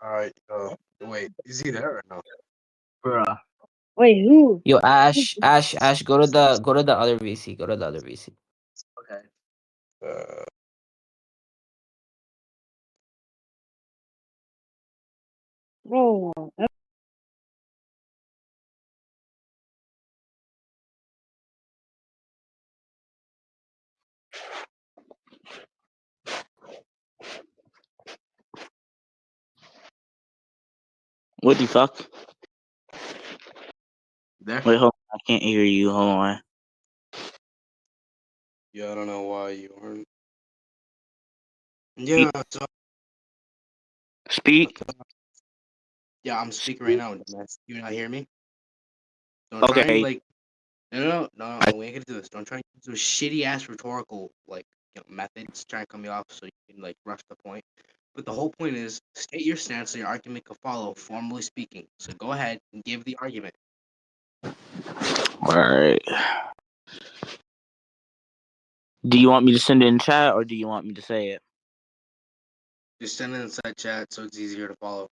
All right. Wait, is he there or no? Bruh. Wait, who? Yo, Ash, go to the other VC. Go to the other VC. Okay. Uh, Oh, What the fuck? there. Wait, hold on. I can't hear you. Hold on. Yeah, I don't know why you aren't. Speak. Yeah. So, Speak. yeah, I'm speaking right now. Dumbass. You not hear me? Don't try and Okay. like. I, No. We ain't gonna do this. Don't try and use those shitty ass rhetorical methods. Try and cut me off so you can like rush the point. But the whole point is state your stance so your argument can follow. Formally speaking. So go ahead and give the argument. all right. Do you want me to send it in chat or do you want me to say it? Just send it inside chat so it's easier to follow.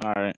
All right.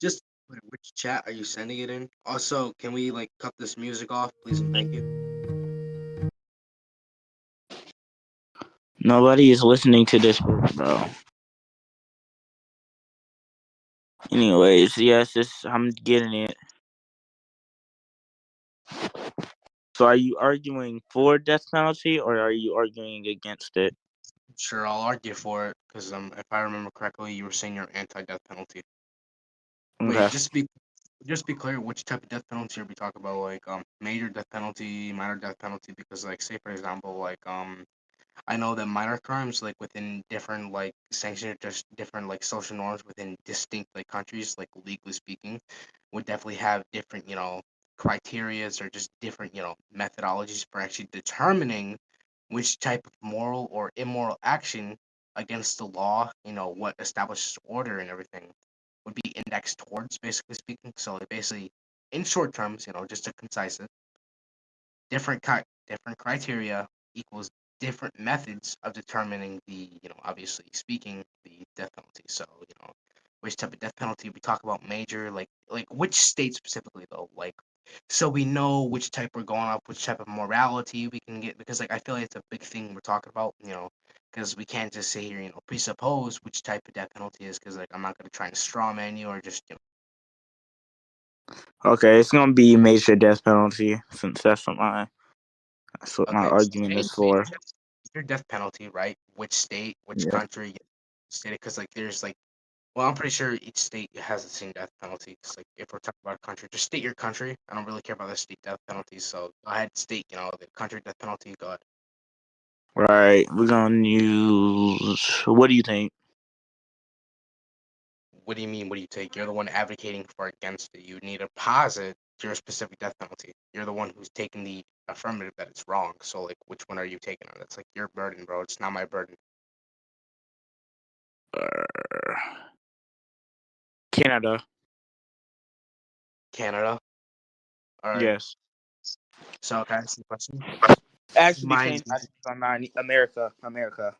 Just which chat are you sending it in? Also, can we like cut this music off, please and thank you? Nobody is listening to this, bro. Anyways, yes, I'm getting it. So, are you arguing for death penalty or are you arguing against it? Sure, I'll argue for it because if I remember correctly, you were saying you're anti-death penalty. Wait, Okay. just be clear, which type of death penalty are we talking about? Like major death penalty, minor death penalty? Because like say for example, like I know that minor crimes like within different like sanctions, just different like social norms within distinct like countries, like legally speaking, would definitely have different criterias or just different methodologies for actually determining which type of moral or immoral action against the law, what establishes order and everything, would be indexed towards, basically speaking. So like, basically, in short terms, just to concise it, different criteria equals different methods of determining the, obviously speaking, the death penalty. So, which type of death penalty we talk about major, like which state specifically though, like so we know which type we're going off, which type of morality we can get, because like I feel like it's a big thing we're talking about, because we can't just say here, presuppose which type of death penalty is, because like I'm not gonna try and straw man you or just Okay, it's gonna be major death penalty since that's what my okay, argument is for. your death penalty, right? Which state, which Yeah. country, state, because like there's like, well, I'm pretty sure each state has the same death penalty. Cause like if we're talking about a country, just state your country. I don't really care about the state death penalties. So go ahead, state, the country death penalty. Go ahead. Right. We're gonna use. What do you think? What do you mean? What do you take? You're the one advocating for against it. You need to posit your specific death penalty. You're the one who's taking the affirmative that it's wrong. So like, which one are you taking on? That's like your burden, bro. It's not my burden. Uh, Canada. Canada. All right. Yes. So can I ask you a question? Actually, Mind change. I'm not America. America.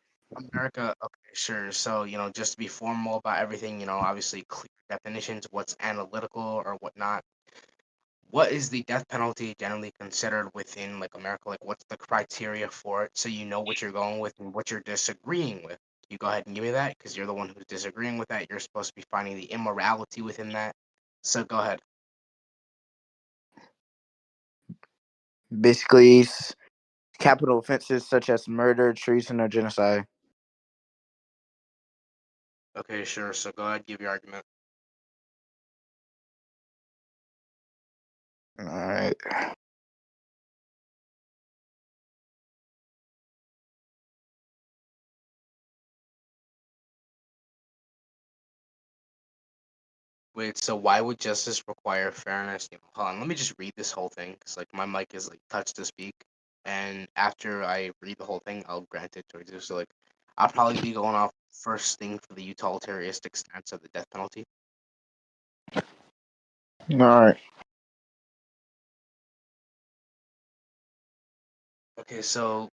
America, okay, sure. So, just to be formal about everything, obviously clear definitions, what's analytical or whatnot. What is the death penalty generally considered within like America? Like, what's the criteria for it so you know what you're going with and what you're disagreeing with? You go ahead and give me that because you're the one who's disagreeing with that. You're supposed to be finding the immorality within that. So go ahead. Basically, capital offenses such as murder, treason, or genocide. Okay, sure. So go ahead, give your argument. All right. Wait, so why would justice require fairness? Hold on, let me just read this whole thing because like my mic is like touch to speak, and after I read the whole thing, I'll grant it towards you. So like, I'll probably be going off first thing for the utilitarianistic stance of the death penalty. All right. Okay, so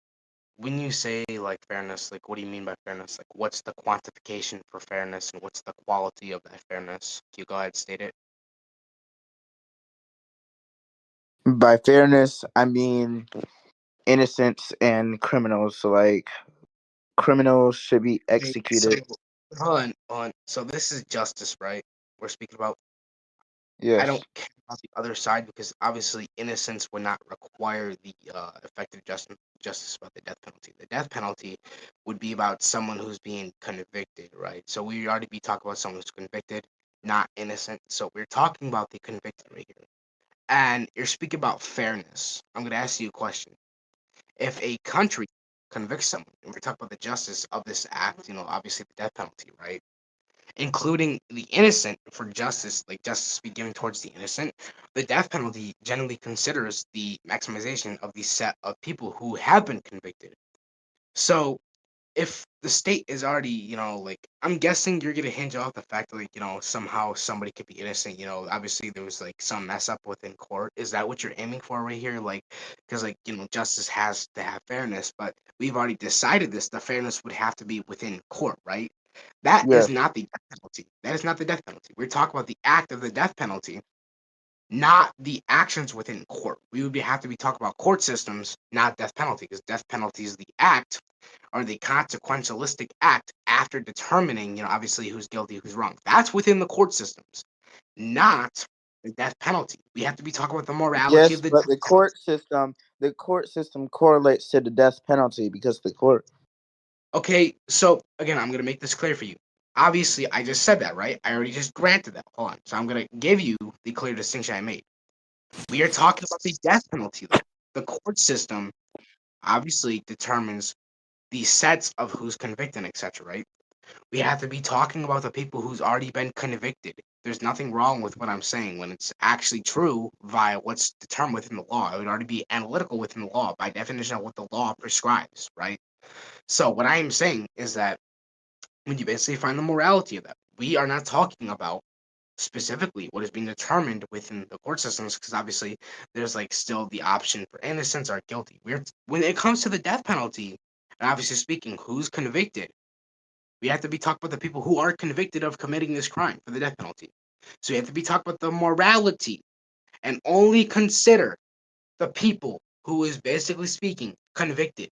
when you say like fairness, like what do you mean by fairness? Like what's the quantification for fairness and what's the quality of that fairness? Can you go ahead and state it? By fairness, I mean innocents and criminals. So, like, criminals should be Okay, so executed. hold on. So this is justice, right? We're speaking about. I Yes. don't care about the other side because obviously innocence would not require the effective justice about the death penalty. The death penalty would be about someone who's being convicted, right? So we already be talking about someone who's convicted, not innocent. So we're talking about the convicted right here. And you're speaking about fairness. I'm going to ask you a question. If a country convicts someone, and we're talking about the justice of this act, obviously the death penalty, right? Including the innocent for justice, like justice be given towards the innocent, the death penalty generally considers the maximization of the set of people who have been convicted. So if the state is already, like I'm guessing you're gonna hinge off the fact that like, somehow somebody could be innocent, obviously there was like some mess up within court. Is that what you're aiming for right here? Like, because like, justice has to have fairness, but we've already decided this, the fairness would have to be within court, right? That is Yes. not the death penalty. That is not the death penalty. We're talking about the act of the death penalty, not the actions within court. We would have to be talking about court systems, not death penalty, because death penalty is the act or the consequentialistic act after determining, obviously who's guilty, who's wrong. That's within the court systems, not the death penalty. We have to be talking about the morality of Yes, the but death the penalty. court system correlates to the death penalty because the court. Okay, so again, I'm gonna make this clear for you. Obviously, I just said that, right? I already just granted that. Hold on. So I'm gonna give you the clear distinction I made. We are talking about the death penalty, though. The court system obviously determines the sets of who's convicted, etc. Right? We have to be talking about the people who's already been convicted. There's nothing wrong with what I'm saying when it's actually true via what's determined within the law. It would already be analytical within the law by definition of what the law prescribes, right? So what I am saying is that when you basically find the morality of that, we are not talking about specifically what is being determined within the court systems because obviously there's like still the option for innocence or guilty. When it comes to the death penalty, and obviously speaking, who's convicted, we have to be talking about the people who are convicted of committing this crime for the death penalty. So we have to be talking about the morality and only consider the people who is basically speaking convicted.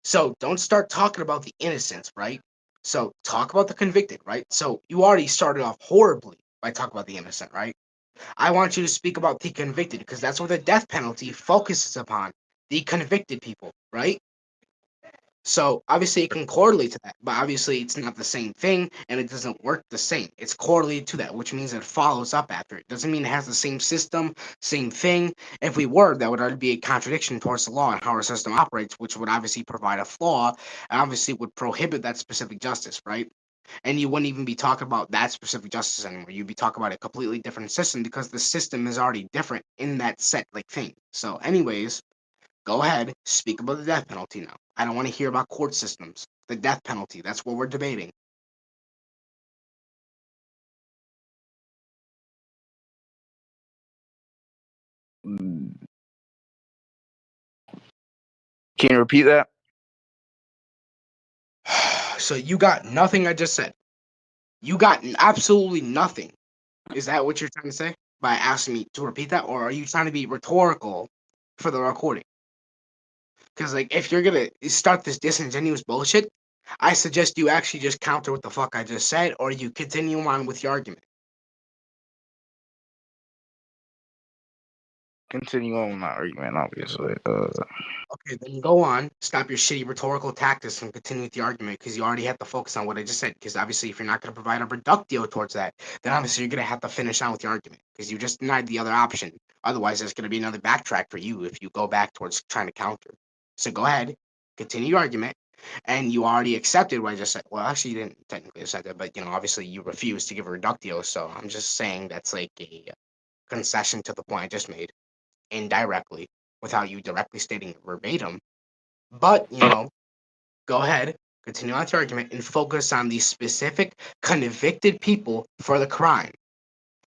So don't start talking about the innocents, right? So talk about the convicted, right? So you already started off horribly by talking about the innocent, right? I want you to speak about the convicted because that's what the death penalty focuses upon, the convicted people, right? So obviously it can correlate to that, but obviously it's not the same thing and it doesn't work the same. It's correlated to that, which means it follows up after it. Doesn't mean it has the same system, same thing. If we were, that would already be a contradiction towards the law and how our system operates, which would obviously provide a flaw and obviously would prohibit that specific justice, right? And you wouldn't even be talking about that specific justice anymore. You'd be talking about a completely different system because the system is already different in that set like thing. So, anyways, go ahead, speak about the death penalty now. I don't want to hear about court systems. The death penalty, that's what we're debating. Can you repeat that? So you got nothing I just said. You got absolutely nothing. Is that what you're trying to say by asking me to repeat that? Or are you trying to be rhetorical for the recording? Because, like, if you're going to start this disingenuous bullshit, I suggest you actually just counter what the fuck I just said, or you continue on with your argument. Continue on with my argument, obviously. Okay, then go on. Stop your shitty rhetorical tactics and continue with the argument because you already have to focus on what I just said. Because obviously, if you're not going to provide a reductio towards that, then obviously you're going to have to finish on with your argument because you just denied the other option. Otherwise, there's going to be another backtrack for you if you go back towards trying to counter. So go ahead, continue your argument, and you already accepted what I just said. Well, actually, you didn't technically accept it, but obviously you refused to give a reductio. So I'm just saying that's like a concession to the point I just made indirectly, without you directly stating it verbatim. But go ahead, continue on with your argument, and focus on the specific convicted people for the crime,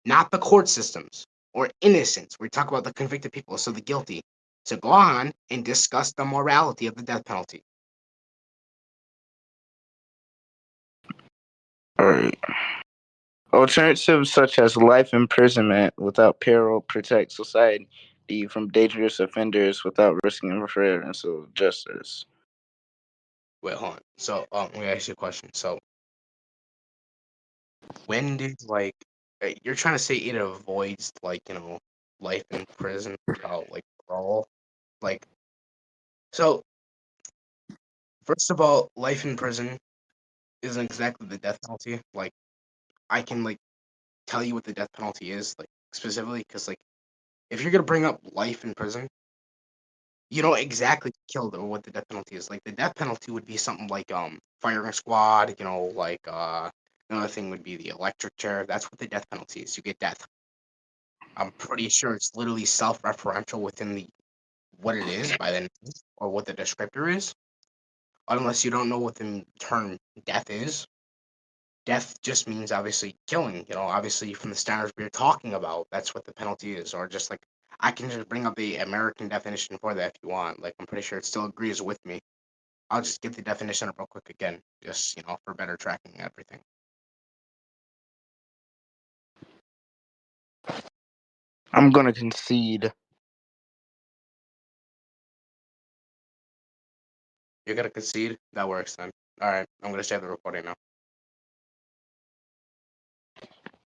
not the court systems or innocents. We talk about the convicted people, so the guilty. So go on and discuss the morality of the death penalty. All right. Alternatives such as life imprisonment without parole protect society from dangerous offenders without risking interference of justice. Wait, hold on. So, let me ask you a question. So, when did you're trying to say it avoids life in prison without parole? Like, so first of all, life in prison isn't exactly the death penalty. Like, I can tell you what the death penalty is specifically, because if you're gonna bring up life in prison, you know exactly killed or what the death penalty is. Like the death penalty would be something like firing squad, another thing would be the electric chair. That's what the death penalty is. You get death. I'm pretty sure it's literally self-referential within the what it is by the name or what the descriptor is. Unless you don't know what the term death is. Death just means obviously killing. Obviously from the standards we are talking about, that's what the penalty is. Or just I can just bring up the American definition for that if you want. I'm pretty sure it still agrees with me. I'll just get the definition up real quick again, just for better tracking and everything. I'm gonna concede. You're gonna concede? That works then. All right, I'm gonna save the recording now.